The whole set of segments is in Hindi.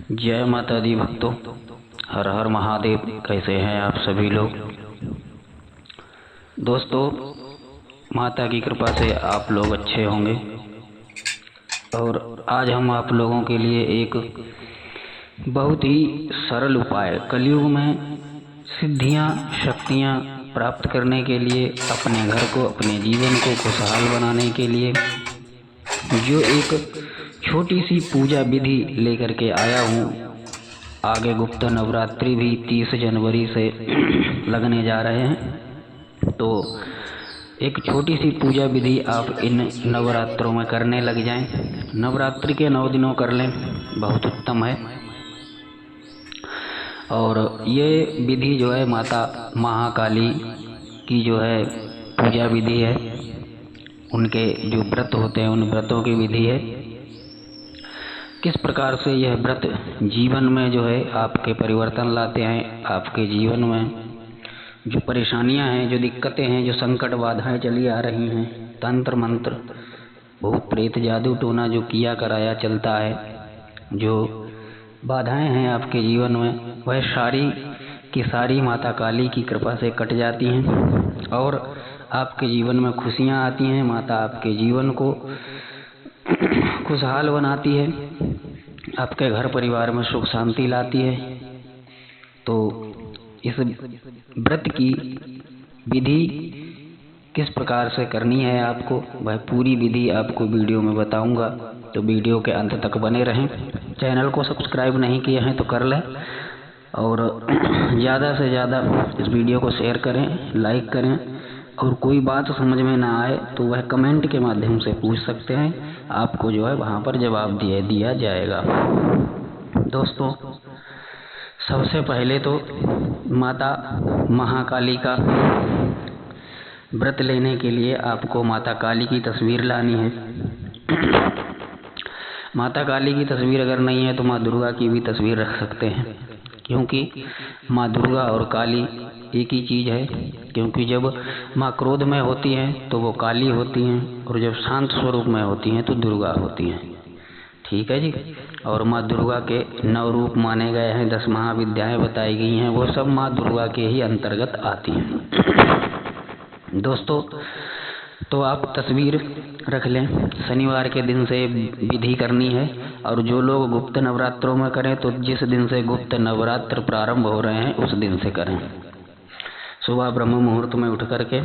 जय माता दी भक्तों, हर हर महादेव। कैसे हैं आप सभी लोग? दोस्तों, माता की कृपा से आप लोग अच्छे होंगे। और आज हम आप लोगों के लिए एक बहुत ही सरल उपाय, कलयुग में सिद्धियां शक्तियां प्राप्त करने के लिए, अपने घर को, अपने जीवन को खुशहाल बनाने के लिए जो एक छोटी सी पूजा विधि लेकर के आया हूँ। आगे गुप्त नवरात्रि भी 30 जनवरी से लगने जा रहे हैं, तो एक छोटी सी पूजा विधि आप इन नवरात्रों में करने लग जाएं। नवरात्रि के 9 दिनों कर लें, बहुत उत्तम है। और ये विधि जो है माता महाकाली की जो है पूजा विधि है, उनके जो व्रत होते हैं उन व्रतों की विधि है। किस प्रकार से यह व्रत जीवन में जो है आपके परिवर्तन लाते हैं, आपके जीवन में जो परेशानियां हैं, जो दिक्कतें हैं, जो संकट बाधाएं चली आ रही हैं, तंत्र मंत्र भूत प्रेत जादू टोना जो किया कराया चलता है, जो बाधाएं हैं आपके जीवन में, वह सारी की सारी माता काली की कृपा से कट जाती हैं और आपके जीवन में खुशियां आती हैं। माता आपके जीवन को खुशहाल बनाती है, आपके घर परिवार में सुख शांति लाती है। तो इस व्रत की विधि किस प्रकार से करनी है आपको, वह पूरी विधि आपको वीडियो में बताऊंगा, तो वीडियो के अंत तक बने रहें। चैनल को सब्सक्राइब नहीं किए हैं तो कर लें और ज़्यादा से ज़्यादा इस वीडियो को शेयर करें, लाइक करें। और कोई बात समझ में ना आए तो वह कमेंट के माध्यम से पूछ सकते हैं, आपको जो है वहाँ पर जवाब दिया जाएगा। दोस्तों, सबसे पहले तो माता महाकाली का व्रत लेने के लिए आपको माता काली की तस्वीर लानी है। माता काली की तस्वीर अगर नहीं है तो माँ दुर्गा की भी तस्वीर रख सकते हैं, क्योंकि माँ दुर्गा और काली एक ही चीज़ है। क्योंकि जब माँ क्रोध में होती हैं तो वो काली होती हैं, और जब शांत स्वरूप में होती हैं तो दुर्गा होती हैं। ठीक है जी। और माँ दुर्गा के 9 रूप माने गए हैं, 10 महाविद्याएं बताई गई हैं, वो सब माँ दुर्गा के ही अंतर्गत आती हैं। दोस्तों, तो आप तस्वीर रख लें। शनिवार के दिन से विधि करनी है, और जो लोग गुप्त नवरात्रों में करें तो जिस दिन से गुप्त नवरात्र प्रारंभ हो रहे हैं उस दिन से करें। सुबह ब्रह्म मुहूर्त में उठ करके,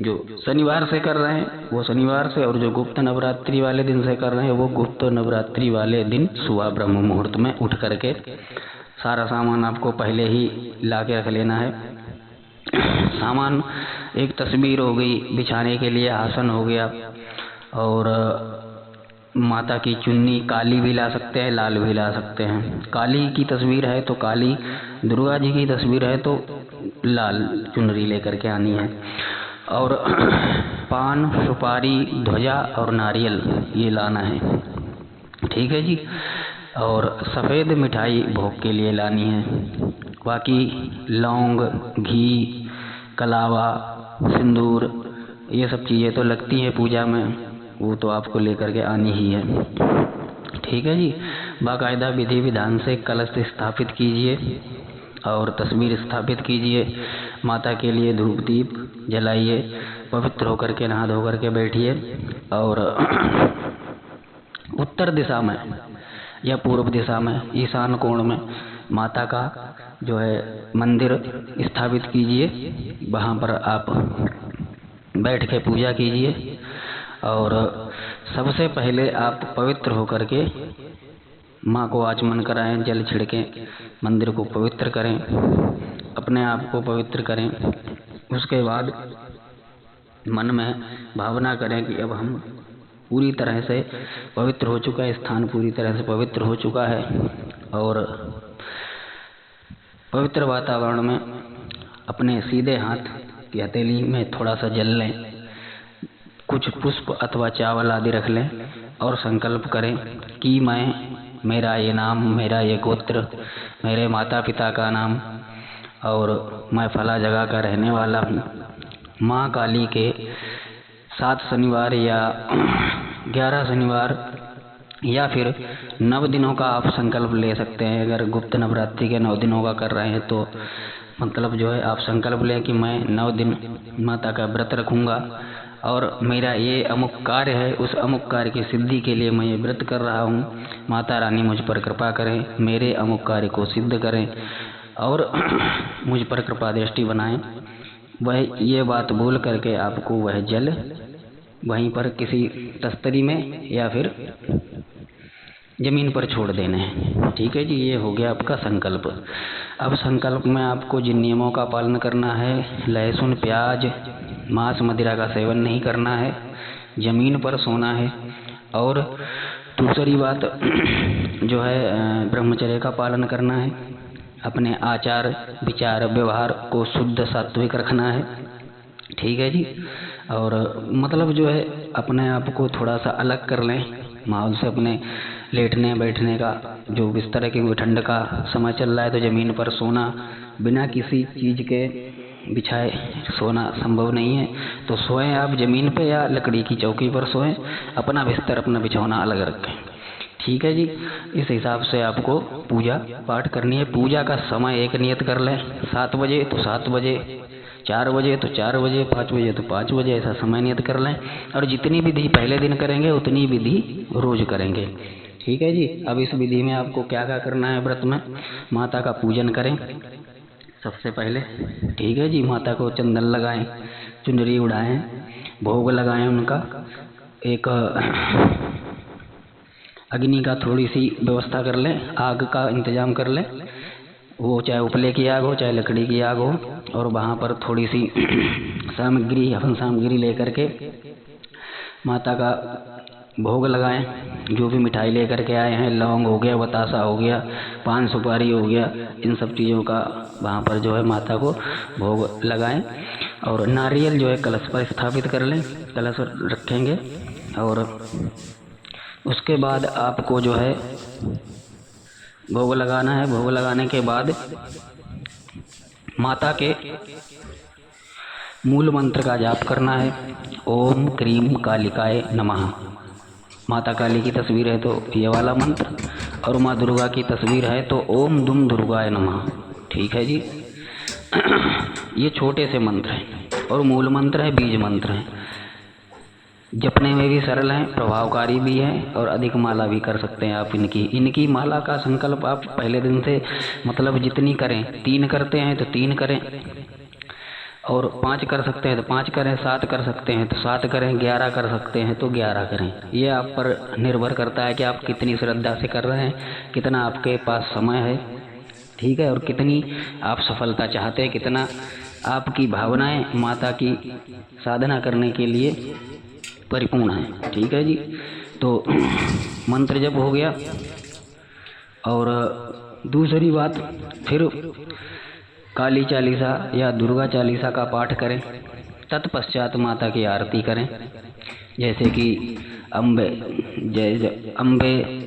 जो शनिवार से कर रहे हैं वो शनिवार से, और जो गुप्त नवरात्रि वाले दिन से कर रहे हैं वो गुप्त नवरात्रि वाले दिन सुबह ब्रह्म मुहूर्त में उठ करके सारा सामान आपको पहले ही ला के रख लेना है। सामान एक तस्वीर हो गई, बिछाने के लिए आसन हो गया, और माता की चुन्नी काली भी ला सकते हैं, लाल भी ला सकते हैं। काली की तस्वीर है तो काली, दुर्गा जी की तस्वीर है तो लाल चुनरी लेकर के आनी है। और पान, सुपारी, ध्वजा और नारियल ये लाना है। ठीक है जी। और सफ़ेद मिठाई भोग के लिए लानी है। बाकी लौंग, घी, कलावा, सिंदूर, ये सब चीज़ें तो लगती हैं पूजा में, वो तो आपको लेकर के आनी ही है। ठीक है जी। बाकायदा विधि विधान से कलश स्थापित कीजिए और तस्वीर स्थापित कीजिए। माता के लिए धूप दीप जलाइए, पवित्र होकर के नहा धो करके बैठिए, और उत्तर दिशा में या पूर्व दिशा में, ईशान कोण में माता का जो है मंदिर स्थापित कीजिए। वहाँ पर आप बैठ के पूजा कीजिए, और सबसे पहले आप पवित्र होकर के माँ को आचमन कराएं, जल छिड़कें, मंदिर को पवित्र करें, अपने आप को पवित्र करें। उसके बाद मन में भावना करें कि अब हम पूरी तरह से पवित्र हो चुका है, स्थान पूरी तरह से पवित्र हो चुका है। और पवित्र वातावरण में अपने सीधे हाथ की हथेली में थोड़ा सा जल लें, कुछ पुष्प अथवा चावल आदि रख लें, और संकल्प करें कि मेरा ये नाम, मेरा ये गोत्र, मेरे माता पिता का नाम, और मैं फला जगह का रहने वाला हूँ। माँ काली के 7 शनिवार या 11 शनिवार या फिर 9 दिनों का आप संकल्प ले सकते हैं। अगर गुप्त नवरात्रि के 9 दिनों का कर रहे हैं तो मतलब जो है आप संकल्प लें कि मैं 9 दिन माता का व्रत रखूँगा और मेरा ये अमुक कार्य है, उस अमुक कार्य की सिद्धि के लिए मैं ये व्रत कर रहा हूँ। माता रानी मुझ पर कृपा करें, मेरे अमुक कार्य को सिद्ध करें और मुझ पर कृपा दृष्टि बनाएं। वह ये बात बोल करके आपको वह जल वहीं पर किसी तस्तरी में या फिर ज़मीन पर छोड़ देने हैं। ठीक है जी, ये हो गया आपका संकल्प। अब संकल्प में आपको जिन नियमों का पालन करना है, लहसुन, प्याज, मांस, मदिरा का सेवन नहीं करना है, ज़मीन पर सोना है और दूसरी बात जो है ब्रह्मचर्य का पालन करना है। अपने आचार विचार व्यवहार को शुद्ध सात्विक रखना है। ठीक है जी। और मतलब जो है अपने आप को थोड़ा सा अलग कर लें माहौल से। अपने लेटने बैठने का जो बिस्तर की ठंड का समय चल रहा है तो ज़मीन पर सोना, बिना किसी चीज़ के बिछाए सोना संभव नहीं है, तो सोएं आप ज़मीन पे या लकड़ी की चौकी पर सोएं। अपना बिस्तर अपना बिछौना अलग रखें। ठीक है जी। इस हिसाब से आपको पूजा पाठ करनी है। पूजा का समय एक नियत कर लें, 7 बजे तो 7 बजे, 4 बजे तो 4 बजे, 5 बजे तो 5 बजे, ऐसा समय नियत कर लें। और जितनी विधि पहले दिन करेंगे उतनी विधि रोज करेंगे। ठीक है जी। अब इस विधि में आपको क्या क्या करना है व्रत में, माता का पूजन करें सबसे पहले। ठीक है जी। माता को चंदन लगाएं, चुनरी उड़ाएं, भोग लगाएं उनका। एक अग्नि का थोड़ी सी व्यवस्था कर लें, आग का इंतजाम कर लें, वो चाहे उपले की आग हो चाहे लकड़ी की आग हो। और वहाँ पर थोड़ी सी सामग्री, हवन सामग्री लेकर के माता का भोग लगाएं। जो भी मिठाई लेकर के आए हैं, लौंग हो गया, बतासा हो गया, पान सुपारी हो गया, इन सब चीज़ों का वहाँ पर जो है माता को भोग लगाएं। और नारियल जो है कलश पर स्थापित कर लें, कलश रखेंगे। और उसके बाद आपको जो है भोग लगाना है। भोग लगाने के बाद माता के मूल मंत्र का जाप करना है। ओम क्रीम कालिकाय नमः। माता काली की तस्वीर है तो ये वाला मंत्र, और माँ दुर्गा की तस्वीर है तो ओम दुम दुर्गाय नमः। ठीक है जी। ये छोटे से मंत्र हैं और मूल मंत्र है, बीज मंत्र है। जपने में भी सरल हैं, प्रभावकारी भी हैं और अधिक माला भी कर सकते हैं आप इनकी माला का संकल्प आप पहले दिन से मतलब जितनी करें, 3 करते हैं तो 3 करें, और 5 कर सकते हैं तो 5 करें, 7 कर सकते हैं तो 7 करें, 11 कर सकते हैं तो 11 करें। ये आप पर निर्भर करता है कि आप कितनी श्रद्धा से कर रहे हैं, कितना आपके पास समय है। ठीक है। और कितनी आप सफलता चाहते हैं, कितना आपकी भावनाएं माता की साधना करने के लिए परिपूर्ण है। ठीक है जी। तो मंत्र जप हो गया। और दूसरी बात, फिर काली चालीसा या दुर्गा चालीसा का पाठ करें। तत्पश्चात माता की आरती करें, जैसे कि अम्बे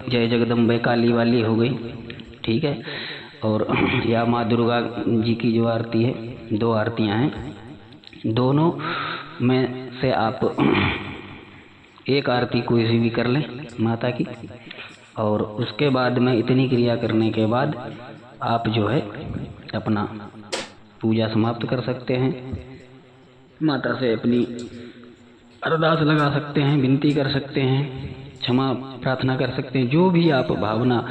जय जगदम्बे काली वाली हो गई। ठीक है। और या माँ दुर्गा जी की जो आरती है, 2 आरतियाँ हैं, दोनों में से आप एक आरती कोई सी भी कर लें माता की। और उसके बाद में इतनी क्रिया करने के बाद आप जो है अपना पूजा समाप्त कर सकते हैं। माता से अपनी अरदास लगा सकते हैं, विनती कर सकते हैं, क्षमा प्रार्थना कर सकते हैं। जो भी आप भावना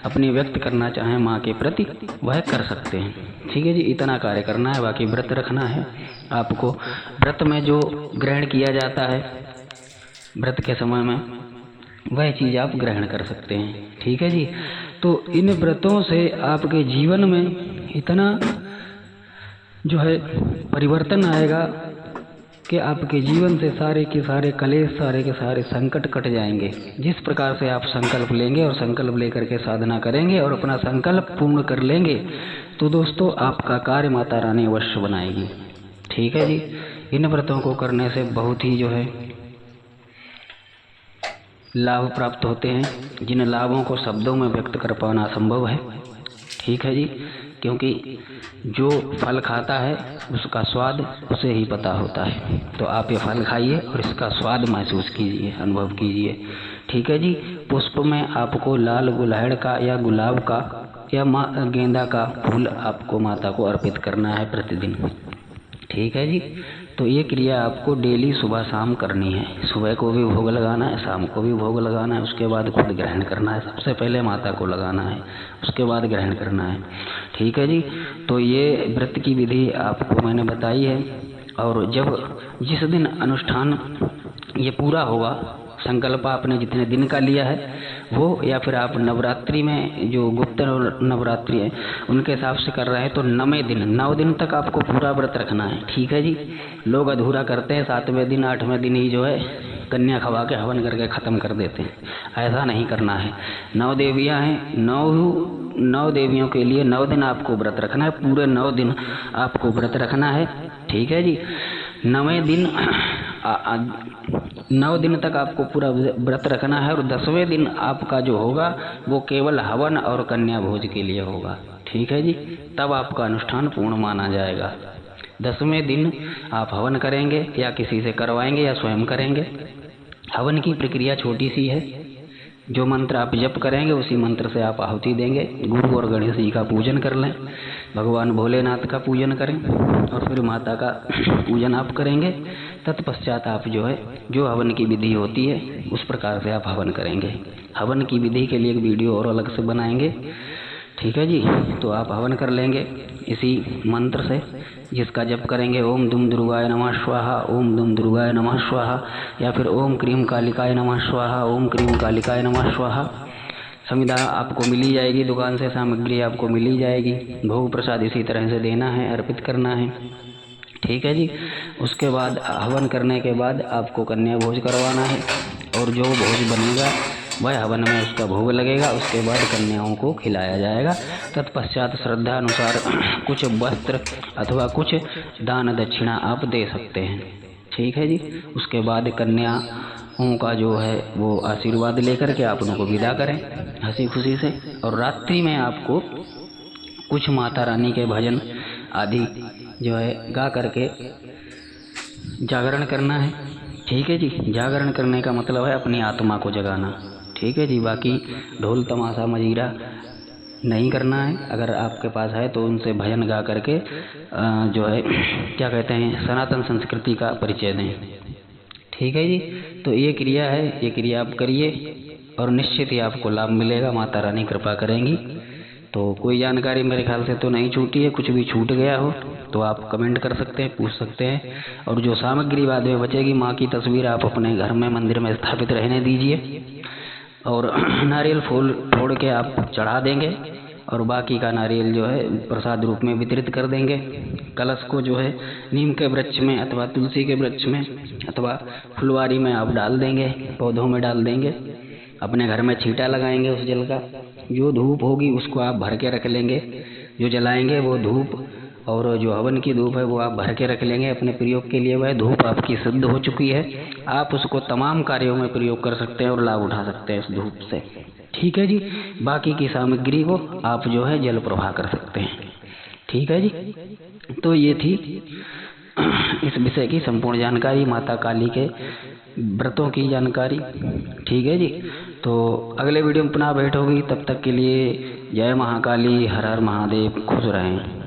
अपनी व्यक्त करना चाहें माँ के प्रति वह कर सकते हैं। ठीक है जी। इतना कार्य करना है। बाकी व्रत रखना है आपको। व्रत में जो ग्रहण किया जाता है व्रत के समय में, वह चीज़ आप ग्रहण कर सकते हैं। ठीक है जी। तो इन व्रतों से आपके जीवन में इतना जो है परिवर्तन आएगा कि आपके जीवन से सारे के सारे कलेश, सारे के सारे संकट कट जाएंगे। जिस प्रकार से आप संकल्प लेंगे और संकल्प लेकर के साधना करेंगे और अपना संकल्प पूर्ण कर लेंगे तो दोस्तों आपका कार्य माता रानी अवश्य बनाएगी। ठीक है जी। इन व्रतों को करने से बहुत ही जो है लाभ प्राप्त होते हैं, जिन लाभों को शब्दों में व्यक्त कर पाना असंभव है। ठीक है जी। क्योंकि जो फल खाता है उसका स्वाद उसे ही पता होता है। तो आप ये फल खाइए और इसका स्वाद महसूस कीजिए, अनुभव कीजिए। ठीक है जी। पुष्प में आपको लाल गुलहड़ का या गुलाब का या गेंदा का फूल आपको माता को अर्पित करना है प्रतिदिन। ठीक है जी। तो ये क्रिया आपको डेली सुबह शाम करनी है। सुबह को भी भोग लगाना है, शाम को भी भोग लगाना है, उसके बाद खुद ग्रहण करना है। सबसे पहले माता को लगाना है, उसके बाद ग्रहण करना है। ठीक है जी। तो ये व्रत की विधि आपको मैंने बताई है। और जब जिस दिन अनुष्ठान ये पूरा होगा, संकल्प आपने जितने दिन का लिया है वो, या फिर आप नवरात्रि में जो गुप्त नवरात्रि है उनके हिसाब से कर रहे हैं, तो 9 दिन तक आपको पूरा व्रत रखना है। ठीक है जी। लोग अधूरा करते हैं, 7वें दिन 8वें दिन ही जो है कन्या खवा के हवन करके ख़त्म कर देते हैं। ऐसा नहीं करना है। 9 देवियाँ हैं, 9 देवियों के लिए 9 दिन आपको व्रत रखना है। पूरे 9 दिन आपको व्रत रखना है। ठीक है जी। 9वें दिन 9 दिन तक आपको पूरा व्रत रखना है। और 10वें दिन आपका जो होगा वो केवल हवन और कन्या भोज के लिए होगा। ठीक है जी। तब आपका अनुष्ठान पूर्ण माना जाएगा। 10वें दिन आप हवन करेंगे या किसी से करवाएंगे या स्वयं करेंगे। हवन की प्रक्रिया छोटी सी है। जो मंत्र आप जप करेंगे उसी मंत्र से आप आहुति देंगे। गुरु और गणेश जी का पूजन कर लें, भगवान भोलेनाथ का पूजन करें और फिर माता का पूजन आप करेंगे। तत्पश्चात आप जो है जो हवन की विधि होती है उस प्रकार से आप हवन करेंगे। हवन की विधि के लिए एक वीडियो और अलग से बनाएंगे। ठीक है जी। तो आप हवन कर लेंगे इसी मंत्र से, जिसका जप करेंगे ओम दुम दुर्गाय नमः स्वाहा, ओम दुम दुर्गाय नमः स्वाहा, या फिर ओम क्रीम कालिकाय नमः स्वाहा, ओम क्रीम कालिकाय नमः स्वाहा। संविधा आपको मिली जाएगी, दुकान से सामग्री आपको मिली जाएगी। भोग प्रसाद इसी तरह से देना है, अर्पित करना है। ठीक है जी। उसके बाद हवन करने के बाद आपको कन्या भोज करवाना है और जो भोज बनेगा वह हवन में उसका भोग लगेगा। उसके बाद कन्याओं को खिलाया जाएगा। तत्पश्चात श्रद्धा अनुसार कुछ वस्त्र अथवा कुछ दान दक्षिणा आप दे सकते हैं। ठीक है जी। उसके बाद कन्याओं का जो है वो आशीर्वाद लेकर के आप उनको विदा करें हंसी खुशी से। और रात्रि में आपको कुछ माता रानी के भजन आदि जो है गा करके जागरण करना है। ठीक है जी। जागरण करने का मतलब है अपनी आत्मा को जगाना। ठीक है जी। बाकी ढोल तमाशा मजीरा नहीं करना है। अगर आपके पास है तो उनसे भजन गा करके जो है क्या कहते हैं सनातन संस्कृति का परिचय दें। ठीक है जी। तो ये क्रिया है, ये क्रिया आप करिए और निश्चित ही आपको लाभ मिलेगा। माता रानी कृपा करेंगी। तो कोई जानकारी मेरे ख्याल से तो नहीं छूटी है। कुछ भी छूट गया हो तो आप कमेंट कर सकते हैं, पूछ सकते हैं। और जो सामग्री बाद में बचेगी, माँ की तस्वीर आप अपने घर में मंदिर में स्थापित रहने दीजिए और नारियल फूल तोड़ के आप चढ़ा देंगे और बाकी का नारियल जो है प्रसाद रूप में वितरित कर देंगे। कलश को जो है नीम के वृक्ष में अथवा तुलसी के वृक्ष में अथवा फुलवारी में आप डाल देंगे, पौधों में डाल देंगे। अपने घर में छींटा लगाएंगे उस जल का। जो धूप होगी उसको आप भर के रख लेंगे। जो जलाएंगे वो धूप और जो हवन की धूप है वो आप भर के रख लेंगे अपने प्रयोग के लिए। वह धूप आपकी सिद्ध हो चुकी है। आप उसको तमाम कार्यों में प्रयोग कर सकते हैं और लाभ उठा सकते हैं उस धूप से। ठीक है जी। बाकी की सामग्री को आप जो है जल प्रवाह कर सकते हैं। ठीक है जी। तो ये थी इस विषय की संपूर्ण जानकारी, माता काली के व्रतों की जानकारी। ठीक है जी। तो अगले वीडियो में पुनः भेंट होगी। तब तक के लिए जय महाकाली, हर हर महादेव, खुश रहें।